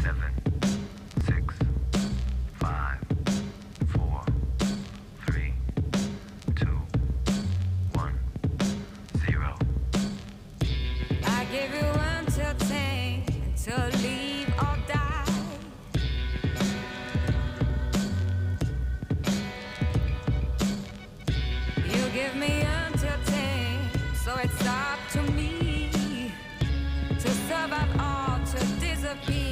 7, 6, 5, 4, 3, 2, 1, 0. I give you until 10 to leave or die. You give me until 10, so it's up to me to survive or to disappear.